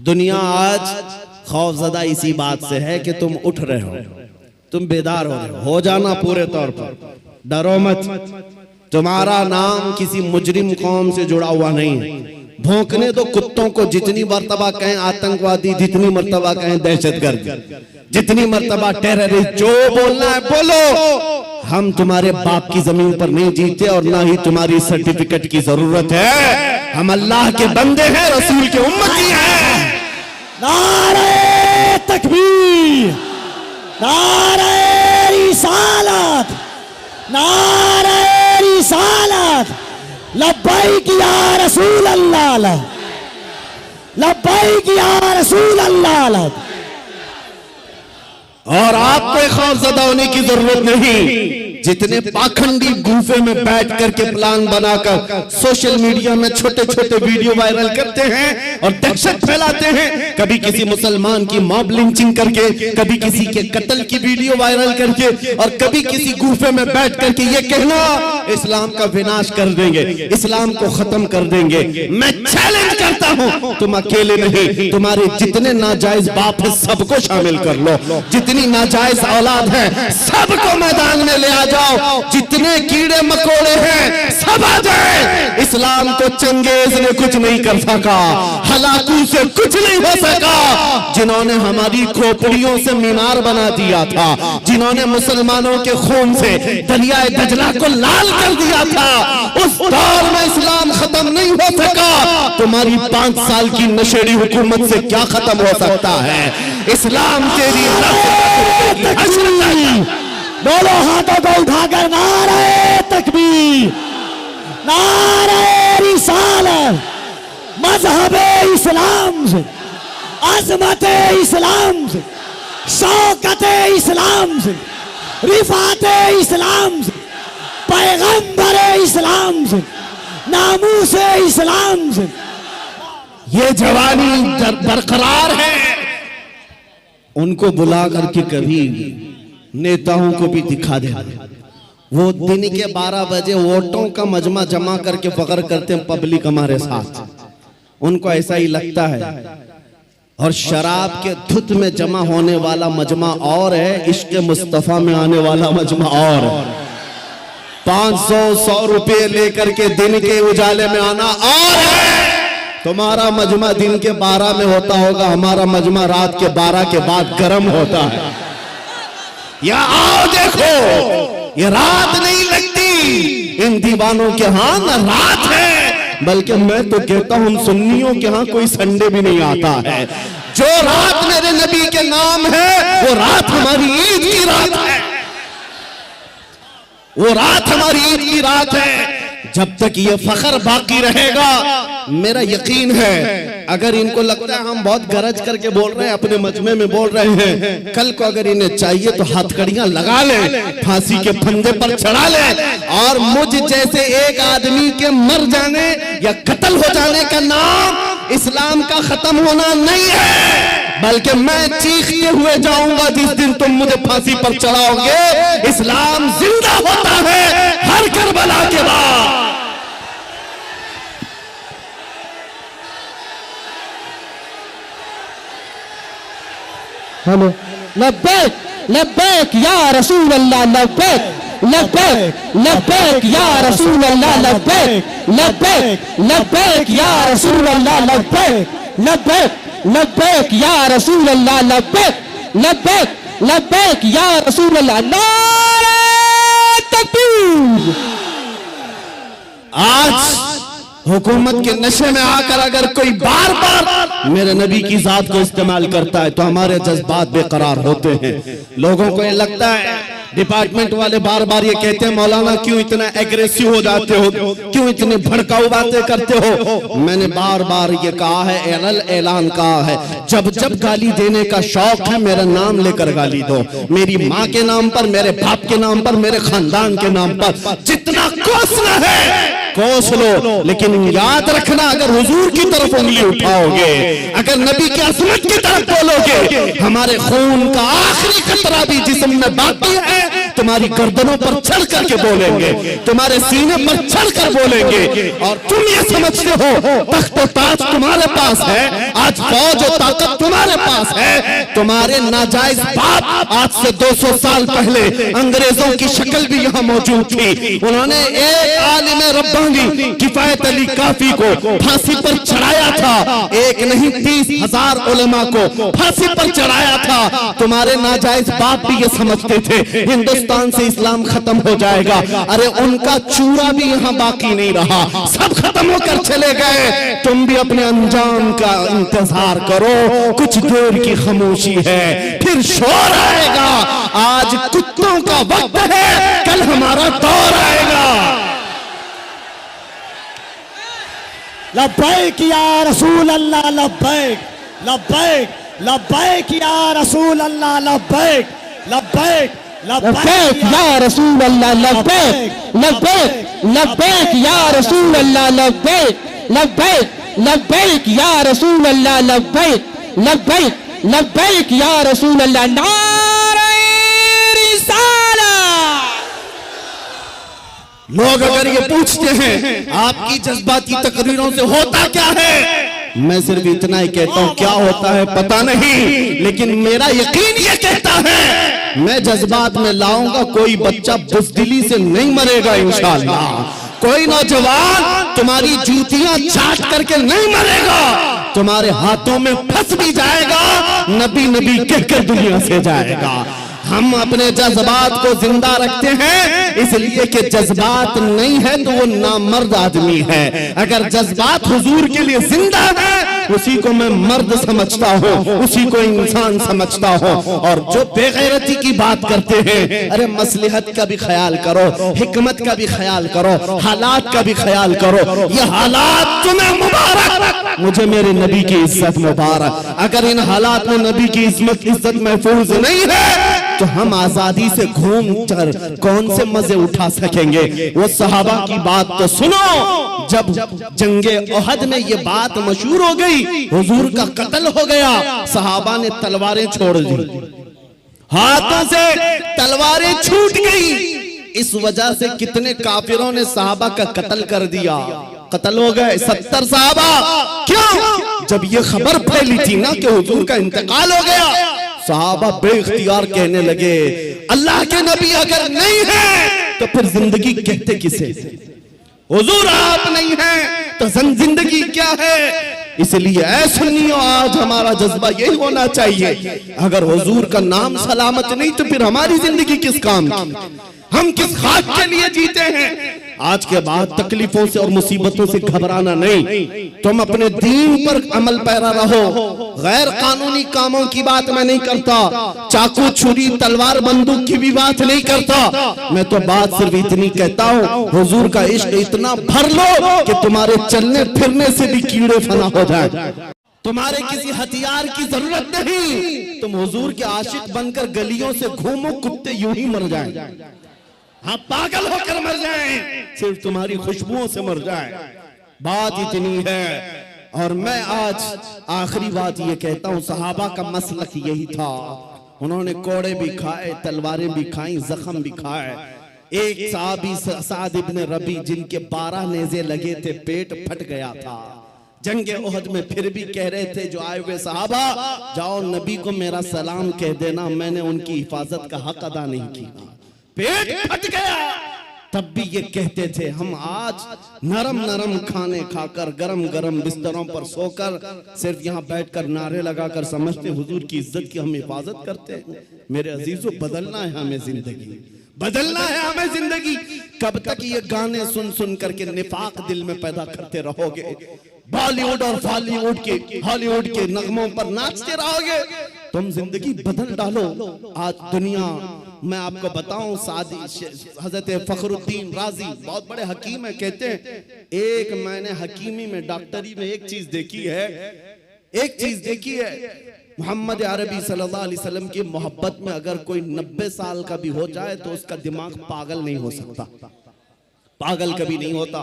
दुनिया आज खौफजदा इसी बात से है कि तुम उठ रहे हो, तुम बेदार हो जाना पूरे तौर पर, डरो मत। तुम्हारा नाम किसी मुजरिम कौम से जुड़ा हुआ नहीं है। भौंकने दो कुत्तों को, जितनी मर्तबा कहें आतंकवादी, जितनी मर्तबा कहें दहशतगर्द, जितनी मर्तबा टेररिस्ट, जो बोलना है बोलो। हम तुम्हारे बाप की जमीन पर नहीं जीते और ना ही तुम्हारी सर्टिफिकेट की जरूरत है। हम अल्लाह के बंदे हैं, रसूल के उम्मती हैं। नारे तकबीर, नारे रिसालत, नारे रिसालत, लब्बैक या रसूल अल्लाह, लब्बैक या रसूल अल्लाह। और आपको खौफजदा होने की जरूरत नहीं। जितने पाखंडी गुफे में बैठ करके प्लान बनाकर सोशल मीडिया में छोटे छोटे वीडियो वायरल करते हैं और दहशत फैलाते हैं, कभी किसी मुसलमान की मॉब लिंचिंग करके, कभी किसी के कत्ल की वीडियो वायरल करके, और कभी किसी गुफे में बैठ करके ये कहना इस्लाम का विनाश कर देंगे, इस्लाम को खत्म कर देंगे। मैं चैलेंज करता हूं, तुम अकेले नहीं, तुम्हारे जितने नाजायज बाप है सबको शामिल कर लो, जितनी नाजायज औलाद है सबको मैदान में ले आ जाओ, जितने कीड़े मकोड़े हैं सब आ जाए। इस्लाम को चंगेज ने कुछ नहीं कर सका, हलाकू से कुछ नहीं हो सका। जिन्होंने हमारी खोपड़ियों से मीनार बना दिया था, जिन्होंने मुसलमानों के खून से दरियाए दजला को लाल कर दिया था, उस दौर में इस्लाम खत्म नहीं हो सका। तुम्हारी 5 साल की नशेड़ी हुकूमत से क्या खत्म हो सकता है? इस्लाम तेरी दोनों हाथों को उठाकर नारे तकबीर, नारे रिसालत, मजहबे इस्लाम से, अजमते इस्लाम से, शौकते इस्लाम से, रिफाते इस्लाम से, पैगंबरे इस्लाम से, नामूसे इस्लाम से। ये जवानी बरकरार है। उनको बुला करके कभी नेताओं को भी दिखा दे। वो दिन के 12 बजे वोटों का मजमा जमा करके फख्र करते हैं पब्लिक हमारे साथ, उनको ऐसा ही लगता है। और शराब के धुत में जमा होने वाला मजमा और है, इश्क मुस्तफा में आने वाला मजमा और। 500-100 रुपये लेकर के दिन के उजाले में आना और है। तुम्हारा मजमा दिन के 12 में होता होगा, हमारा मजमा रात के 12 के बाद गर्म होता है। या आओ देखो, ये रात नहीं लगती इन दीवानों के हाथ, न रात है, बल्कि मैं तो कहता हूं सुन्नियों के हाथ कोई संडे भी नहीं आता है। जो रात मेरे नबी के नाम है वो रात हमारी ईद की रात है, वो रात हमारी ईद की रात है। जब तक ये फख्र बाकी रहेगा, मेरा यकीन है, अगर इनको लगता है हम बहुत गरज करके बोल रहे हैं, अपने मजमे में बोल रहे हैं, कल को अगर इन्हें चाहिए तो हथकड़ियां लगा ले, फांसी के फंदे पर चढ़ा ले, और मुझ जैसे एक आदमी के मर जाने या कत्ल हो जाने का नाम इस्लाम का खत्म होना नहीं है, बल्कि मैं चीखते हुए जाऊंगा जिस दिन तुम मुझे फांसी पर चढ़ाओगे। इस्लाम जिंदा होता है हर करबला के बाद। हेलो, लब्बैक लब्बैक या रसूल अल्लाह, लब्बैक लब्बैक लब्बैक या रसूल अल्लाह, लब्बैक लब्बैक लब्बैक या रसूल अल्लाह, लब्बैक लब्बैक लब्बैक या रसूल अल्लाह, लब्बैक लब्बैक लब्बैक या रसूल अल्लाह। नारे तकबीर। आज हुकूमत के नशे में आकर अगर कोई बार बार मेरे नबी की जात को इस्तेमाल करता है तो हमारे जज्बात बेकरार होते हैं। लोगों को ये लगता है, डिपार्टमेंट वाले बार बार ये कहते हैं मौलाना क्यों इतना एग्रेसिव हो जाते हो, क्यों इतनी भड़काऊ बातें करते हो। मैंने बार बार ये कहा है, ऐलान कहा है, जब जब गाली देने का शौक है मेरा नाम लेकर गाली दो, मेरी माँ के नाम पर, मेरे बाप के नाम पर, मेरे खानदान के नाम पर, जितना कोसना है कोस लो, लेकिन याद रखना अगर हुजूर की तरफ उंगली उठाओगे, अगर नबी की अजमत की तरफ बोलोगे, हमारे खून का आखिरी कतरा भी जिस्म में बाकी है, तुम्हारी गर्दनों पर चढ़ करके बोलेंगे, तुम्हारे सीने पर चढ़ कर बोलेंगे। और तुम ये समझते हो तख्त ताज तुम्हारे पास है, आज फौज और ताकत तुम्हारे पास है। तुम्हारे नाजायज बाप आज से 200 साल पहले अंग्रेजों की शक्ल भी यहाँ मौजूद थी। उन्होंने एक आलिम रब्बानी किफायत अली काफी को फांसी पर चढ़ाया था, एक नहीं 30,000 उलेमा को फांसी पर चढ़ाया था। तुम्हारे नाजायज बाप भी ये समझते थे हिंदुस्तान से इस्लाम खत्म हो जाएगा। अरे उनका चूरा भी यहाँ बाकी नहीं रहा, सब खत्म होकर चले गए। तुम भी अपने अंजाम का इंतजार करो, कुछ देर की खामोशी है, फिर शोर आएगा। आज कुत्तों का वक्त है, कल हमारा दौर आएगा। लब्बैक या रसूल अल्लाह, लब्बैक लब्बैक लब्बैक या रसूल अल्लाह, लब्बैक लब्बैक लब्बैक या रसूल अल्लाह, लब्बैक लब्बैक लब्बैक या रसूल अल्लाह, लब्बैक लब्बैक लब्बैक या रसूल अल्लाह, लब्बैक लब्बैक लब्बैक या रसूल अल्लाह। नारे रिसालत। लोग अगर ये पूछते हैं आपकी जज्बाती तकरीरों से होता क्या है, मैं सिर्फ इतना ही कहता हूं, क्या होता है पता नहीं, लेकिन मेरा यकीन ये कहता है मैं जज्बात में लाऊंगा। कोई बच्चा बुज़दिली से नहीं मरेगा इंशाअल्लाह, कोई नौजवान तुम्हारी जूतियां चाट करके नहीं मरेगा, तुम्हारे हाथों में फंस भी जाएगा, नबी नबी कहकर दुनिया से जाएगा। हम अपने जज्बात को जिंदा रखते हैं इसलिए कि जज्बात नहीं है तो वो नामर्द आदमी है। अगर जज्बात हुजूर के लिए जिंदा है उसी को मैं मर्द समझता हूँ, उसी को इंसान समझता हूँ। और जो बेगैरती की बात करते हैं, अरे मसलहत का भी ख्याल करो, हिकमत का भी ख्याल करो, हालात का भी ख्याल करो। ये हालात तुम्हें मुबारक, मुझे मेरे नबी की इज्जत मुबारक। अगर इन हालात में नबी की इज्जत महफूज नहीं है तो हम आजादी से घूम कर कौन से मजे उठा सकेंगे। वो सहाबा की बात तो सुनो, जब जंगे ओहद में ये बात मशहूर हो गई, हुजूर का कत्ल हो गया, सहाबा ने तलवारें छोड़ दी, हाथों से तलवारें छूट गई। इस वजह से कितने काफिरों ने सहाबा का कत्ल कर दिया, कत्ल हो गए 70 सहाबा। क्यों? जब ये खबर फैली थी ना कि हुजूर का इंतकाल हो गया, सहाबा बेइख्तियार कहने लगे अल्लाह के नबी अगर नहीं है तो फिर जिंदगी कहते किसे? हुजूर आप नहीं है तो जिंदगी क्या है? इसलिए ऐ सुन्नियों, आज हमारा जज्बा यही होना चाहिए, अगर हुजूर का नाम सलामत नहीं तो फिर हमारी जिंदगी किस काम की? हम किस खाक के लिए जीते हैं? आज के बाद तकलीफों से और मुसीबतों से घबराना नहीं, तुम अपने दीन पर अमल पैरा रहो। गैर कानूनी कामों की बात मैं नहीं करता, चाकू छुरी तलवार बंदूक की भी बात नहीं करता। मैं तो बात सिर्फ इतनी कहता हूँ, हुजूर का इश्क इतना भर लो कि तुम्हारे चलने फिरने से भी कीड़े फना हो जाए। तुम्हारे किसी हथियार की जरूरत नहीं, तुम हुजूर के आशिक बनकर गलियों से घूमो, कुत्ते यूं ही मर जाएं, हाँ पागल होकर मर जाएं, सिर्फ तुम्हारी खुशबुओं से मर जाएं। बात इतनी है। और मैं आज आखिरी बात ये कहता हूँ, सहाबा का मसलक यही था, उन्होंने कोड़े भी खाए, तलवारें भी खाई, जख्म भी खाए। एक सहाबी साद इब्न रबी जिनके 12 नेज़े लगे थे, पेट फट गया था जंगे ओहद में, फिर भी कह रहे थे जो आए हुए सहाबा, जाओ नबी को मेरा सलाम कह देना, मैंने उनकी हिफाजत का हक अदा नहीं किया। पेट फट गया, तब भी ये कहते थे हम आज नरम नरम खाने खाकर, गरम गरम बिस्तरों पर सोकर, सिर्फ यहाँ बैठकर नारे लगाकर समझते हुजूर की इज्जत की हम हिफाजत करते हैं। मेरे अजीजों, बदलना है हमें जिंदगी, बदलना है हमें जिंदगी। कब तक ये गाने सुन सुन करके निफाक दिल में पैदा करते रहोगे? बॉलीवुड और बॉलीवुड के हॉलीवुड के नगमों पर नाचते रहोगे? तुम जिंदगी बदल डालो। आज दुनिया, मैं आपको बताऊं, सादी हजरत फखरुद्दीन राजी बहुत बड़े हकीम है, कहते हैं एक मैंने हकीमी में, डॉक्टरी में एक चीज देखी है, मोहम्मद अरबी सल्लल्लाहु अलैहि वसल्लम की मोहब्बत में अगर कोई 90 साल का भी हो जाए तो उसका दिमाग पागल नहीं हो सकता, पागल कभी नहीं होता।